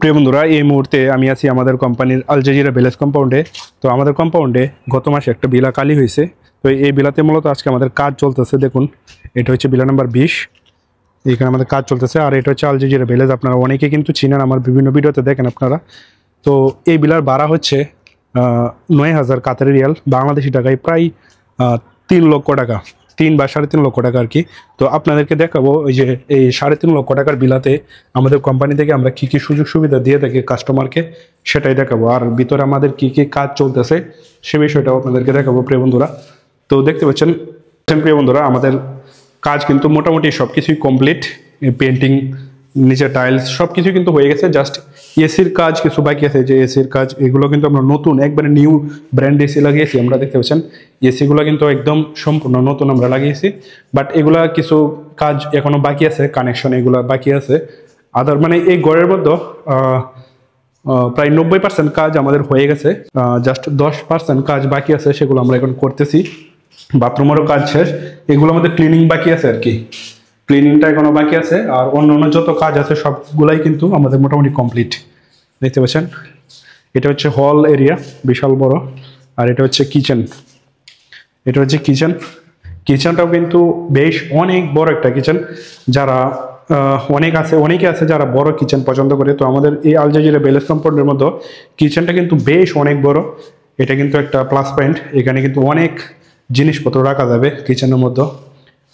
প্রিয় বন্ধুরা, এই মুহূর্তে আমি আছি আমাদের কোম্পানির আল জাজিরা ভিলেজ কম্পাউন্ডে। তো আমাদের কম্পাউন্ডে গত মাসে একটা বিলা কালি হয়েছে। তো এই বিলাতে মূলত আজকে আমাদের কাজ চলতেছে। দেখুন, এটা হচ্ছে বিলা নাম্বার 20। এখানে আমাদের কাজ চলতেছে। আর এটা হচ্ছে আল জাজিরা ভিলেজ। আপনারা অনেকে কিন্তু চিনেন, আমার বিভিন্ন ভিডিওতে দেখেন আপনারা। তো এই বিলার ভাড়া হচ্ছে 9,000 কাতারি রিয়াল, বাংলাদেশি টাকায় প্রায় 3 লক্ষ টাকা, 3 বা 3.5 লক্ষ টাকা আর কি। তো আপনাদেরকে দেখাবো ওই যে এই 3.5 লক্ষ টাকার বিলাতে আমাদের কোম্পানি থেকে আমরা কি কি সুযোগ সুবিধা দিয়ে থাকি কাস্টমারকে, সেটাই দেখাবো। আর ভিতরে আমাদের কি কি কাজ চলতেছে সে বিষয়টাও আপনাদেরকে দেখাবো প্রিয় বন্ধুরা। তো দেখতে পাচ্ছেন প্রিয় বন্ধুরা, আমাদের কাজ কিন্তু মোটামুটি সব কিছুই কমপ্লিট। পেন্টিং, নিচে টাইলস সব কিছু কিন্তু হয়ে গেছে। জাস্ট এসির কাজ কিছু বাকি আছে। যে এসির কাজ, এগুলো কিন্তু আমরা নতুন একবারে নিউ ব্র্যান্ড এসি লাগিয়েছি। আমরা দেখতে পাচ্ছেন এসিগুলো কিন্তু একদম সম্পূর্ণ নতুন আমরা লাগিয়েছি। বাট এগুলা কিছু কাজ এখনো বাকি আছে, কানেকশন এগুলা বাকি আছে। আদার মানে এই ঘরের মধ্যে প্রায় 90% কাজ আমাদের হয়ে গেছে। জাস্ট 10% কাজ বাকি আছে, সেগুলো আমরা এখন করতেছি। বাথরুমেরও কাজ শেষ, এগুলো আমাদের ক্লিনিং বাকি আছে আর কি। ক্লিনিংটা এখনো বাকি আছে। আর অন্য যত কাজ আছে সবগুলাই কিন্তু আমাদের মোটামুটি কমপ্লিট। দেখতে পাচ্ছেন, এটা হচ্ছে হল এরিয়া, বিশাল বড়। আর এটা হচ্ছে কিচেন। এটা হচ্ছে কিচেন। কিচেনটাও কিন্তু বেশ অনেক বড় একটা কিচেন। যারা অনেকে আছে যারা বড় কিচেন পছন্দ করে। তো আমাদের এই আল জাজিরা ভিলেজ কম্পাউন্ডের মধ্যে কিচেনটা কিন্তু বেশ অনেক বড়। এটা কিন্তু একটা প্লাস পয়েন্ট। এখানে কিন্তু অনেক জিনিসপত্র রাখা যাবে কিচেনের মধ্যে।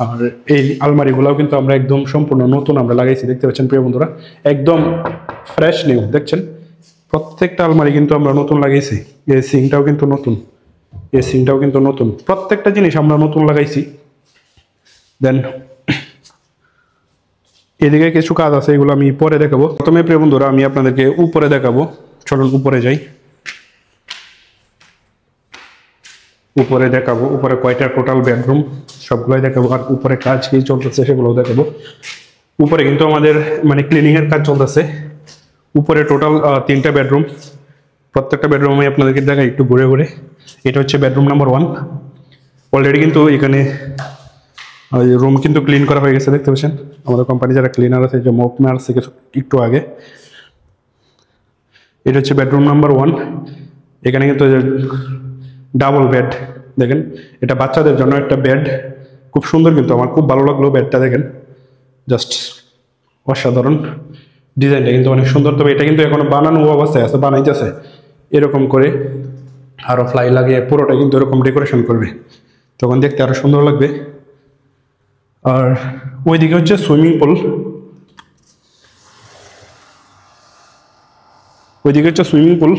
আর এই আলমারিগুলোও কিন্তু আমরা একদম সম্পূর্ণ নতুন আমরা লাগাইছি। দেখতে পাচ্ছেন প্রিয় বন্ধুরা, একদম ফ্রেশ নিউ। দেখছেন, প্রত্যেকটা আলমারি কিন্তু আমরা নতুন লাগাইছি। এই সিংটাও কিন্তু নতুন, এই সিংটাও কিন্তু নতুন। প্রত্যেকটা জিনিস আমরা নতুন লাগাইছি। দেন এদিকে কিছু কাজ আছে, এগুলো আমি পরে দেখাবো। প্রথমে প্রিয় বন্ধুরা আমি আপনাদেরকে উপরে দেখাবো। চলুন উপরে যাই। উপরে দেখাবো উপরে কয়টা টোটাল বেডরুম সবগুলোই দেখাবো। আর উপরে কাজ কি চলতেছে সেগুলোও দেখাবো। উপরে কিন্তু আমাদের মানে ক্লিনিং এর কাজ চলতেছে। উপরে টোটাল 3টা বেডরুম। প্রত্যেকটা বেডরুম আমি আপনাদেরকে দেখাই একটু ঘুরে ঘুরে। এটা হচ্ছে বেডরুম নাম্বার 1। অলরেডি কিন্তু এখানে রুম কিন্তু ক্লিন করা হয়ে গেছে। দেখতে পাচ্ছেন আমাদের কোম্পানি যারা ক্লিনার আছে, যে মপ মারছে একটু আগে। এটা হচ্ছে বেডরুম নাম্বার 1। এখানে কিন্তু ডাবল বেড। দেখেন, এটা বাচ্চাদের জন্য একটা বেড, খুব সুন্দর কিন্তু আমার খুব ভালো লাগলো বেডটা। দেখেন, জাস্ট অসাধারণ। ডিজাইনটা কিন্তু অনেক সুন্দর। তবে এটা কিন্তু এখনো বানানো অবস্থায় আছে, বানাইতেছে এরকম করে। আরো ফ্লাই লাগিয়ে পুরোটা কিন্তু এরকম ডেকোরেশন করবে, তখন দেখতে আরো সুন্দর লাগবে। আর ওইদিকে হচ্ছে সুইমিং পুল। ওইদিকে হচ্ছে সুইমিং পুল।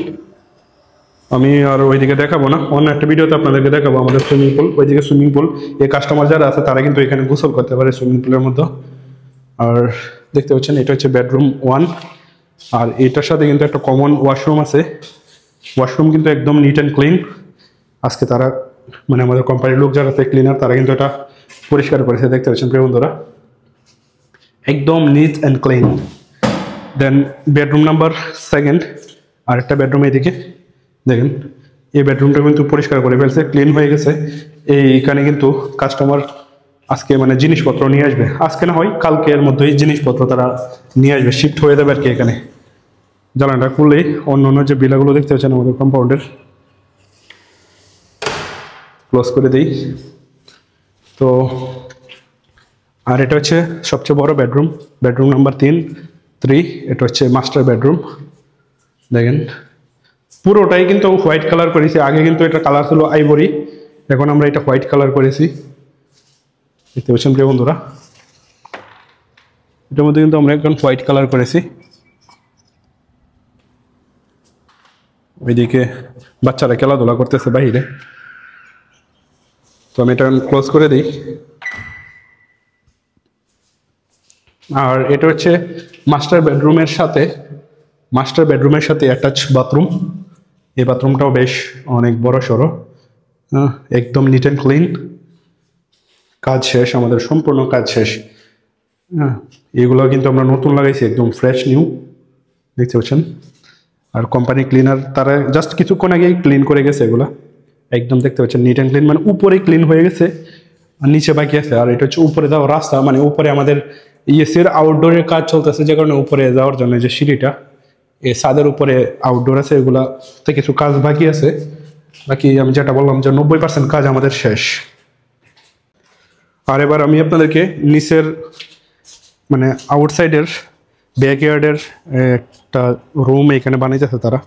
আমি আর ওইদিকে দেখাবো না, অন্য একটা ভিডিওতে আপনাদেরকে দেখাবো আমাদের সুইমিং পুল। ওইদিকে সুইমিং পুল, এই কাস্টমার যারা আছে তারা কিন্তু এখানে গোসল করতে পারে সুইমিং পুলের মধ্যে। আর দেখতে পাচ্ছেন এটা হচ্ছে বেডরুম 1। আর এটার সাথে কিন্তু একটা কমন ওয়াশরুম আছে। ওয়াশরুম কিন্তু একদম নিট অ্যান্ড ক্লিন। আজকে তারা মানে আমাদের কোম্পানির লোক যারা আছে ক্লিনার, তারা কিন্তু এটা পরিষ্কার করেছে। দেখতে পাচ্ছেন প্রিয় বন্ধুরা, একদম neat and clean. Then bedroom number 2। আর একটা বেডরুম এদিকে দেখেন, এই বেডরুমটা কিন্তু পরিষ্কার করে ফেলছে, ক্লিন হয়ে গেছে। এইখানে কিন্তু কাস্টমার আজকে মানে জিনিসপত্র নিয়ে আসবে। আজকে না হয় কালকের মধ্যেই জিনিসপত্র তারা নিয়ে আসবে, শিফট হয়ে যাবে আর কি। এখানে জ্বালানটা খুললেই অন্য যে বিলাগুলো দেখতে পাচ্ছেন আমাদের কম্পাউন্ডের, ক্লোজ করে দিই। তো আর এটা হচ্ছে সবচেয়ে বড় বেডরুম, বেডরুম নাম্বার 3। এটা হচ্ছে মাস্টার বেডরুম। দেখেন, পুরোটাই কিন্তু হোয়াইট কালার করেছি। আগে কিন্তু এটা কালার ছিল আইভরি, এখন আমরা এটা হোয়াইট কালার করেছি। দেখতে পাচ্ছেন প্রিয় বন্ধুরা, এটার মধ্যে কিন্তু আমরা এখন হোয়াইট কালার করেছি। ওইদিকে বাচ্চারা খেলাধুলা করতেছে বাইরে। তো আমি এটা ক্লোজ করে দিই। আর এটা হচ্ছে মাস্টার বেডরুমের সাথে অ্যাটাচ বাথরুম। এই বাথরুমটাও বেশ অনেক বড় সড়ো, একদম নিট অ্যান্ড ক্লিন। কাজ শেষ, আমাদের সম্পূর্ণ কাজ শেষ। এগুলো কিন্তু আমরা নতুন লাগাইছি, একদম ফ্রেশ নিউ। দেখতে পাচ্ছেন। আর কোম্পানি ক্লিনার তারা জাস্ট কিছুক্ষণ আগেই ক্লিন করে গেছে এগুলা। একদম দেখতে পাচ্ছেন নিট অ্যান্ড ক্লিন, মানে উপরে ক্লিন হয়ে গেছে আর নিচে বাকি আছে। আর এটা হচ্ছে উপরে যাওয়ার রাস্তা, মানে উপরে আমাদের ইএসির আউটডোরের কাজ চলতেছে, যে কারণে উপরে যাওয়ার জন্য যে সিঁড়িটা, এই ছাদের উপরে আউটডোর আছে, এগুলাতে কিছু কাজ বাকি আছে। বাকি আমি যেটা বললাম যে 90% কাজ আমাদের শেষ। আর এবার আমি আপনাদেরকে নিচের মানে আউটসাইডের ব্যাকইয়ার্ডের একটা রুম এখানে বানাইতেছে তারা।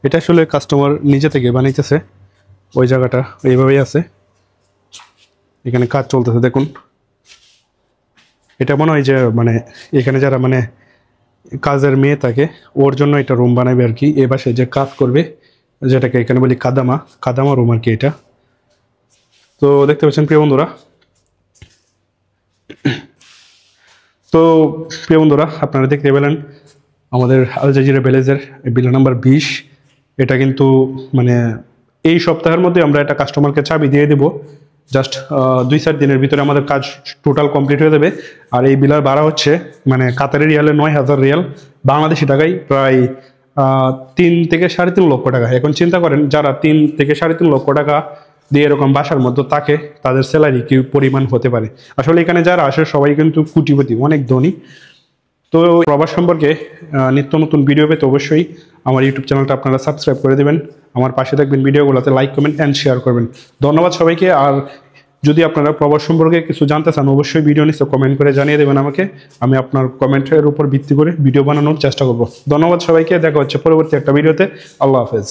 এটা আসলে কাস্টমার নিজে থেকে বানাইতেছে, ওই জায়গাটা এইভাবেই আছে, এখানে কাজ চলতেছে দেখুন। এটা মনে হয় যে মানে এখানে যারা মানে কাজের মেয়ে থাকে ওর জন্য এটা রুম বানাবে আর কি। এ পাশে যে কাজ করবে, যেটাকে এখানে বলি কাদামা রুম আর কি এটা। তো দেখতে পাচ্ছেন প্রিয় বন্ধুরা, তো প্রিয় বন্ধুরা আপনারা দেখতে পেলেন আমাদের আল জাজিরা ভিলেজের বিলা নাম্বার 20। এটা কিন্তু মানে এই সপ্তাহের মধ্যে আমরা একটা কাস্টমারকে চাবি দিয়ে দেবো। জাস্ট 2-4 দিনের ভিতরে আমাদের কাজ টোটাল কমপ্লিট হয়ে যাবে। আর এই বিলার ভাড়া হচ্ছে মানে কাতারি রিয়ালে 9,000 রিয়াল, বাংলাদেশি টাকায় প্রায় 3 থেকে 3.5 লক্ষ টাকা। এখন চিন্তা করেন যারা 3 থেকে 3.5 লক্ষ টাকা দিয়ে এরকম বাসার মধ্যে থাকে তাদের স্যালারি কি পরিমাণ হতে পারে। আসলে এখানে যারা আসে সবাই কিন্তু কোটিপতি, অনেক ধনী। তো প্রবাস সম্পর্কে নিত্য নতুন ভিডিও পেতে অবশ্যই আমার ইউটিউব চ্যানেলটা আপনারা সাবস্ক্রাইব করে দেবেন, আমার পাশে থাকবেন, ভিডিওগুলোতে লাইক কমেন্ট অ্যান্ড শেয়ার করবেন। ধন্যবাদ সবাইকে। আর যদি আপনারা প্রবাস সম্পর্কে কিছু জানতে চান অবশ্যই ভিডিও নিচে কমেন্ট করে জানিয়ে দেবেন আমাকে, আমি আপনার কমেন্টের উপর ভিত্তি করে ভিডিও বানানোর চেষ্টা করব। ধন্যবাদ সবাইকে, দেখা হচ্ছে পরবর্তী একটা ভিডিওতে। আল্লাহ হাফেজ।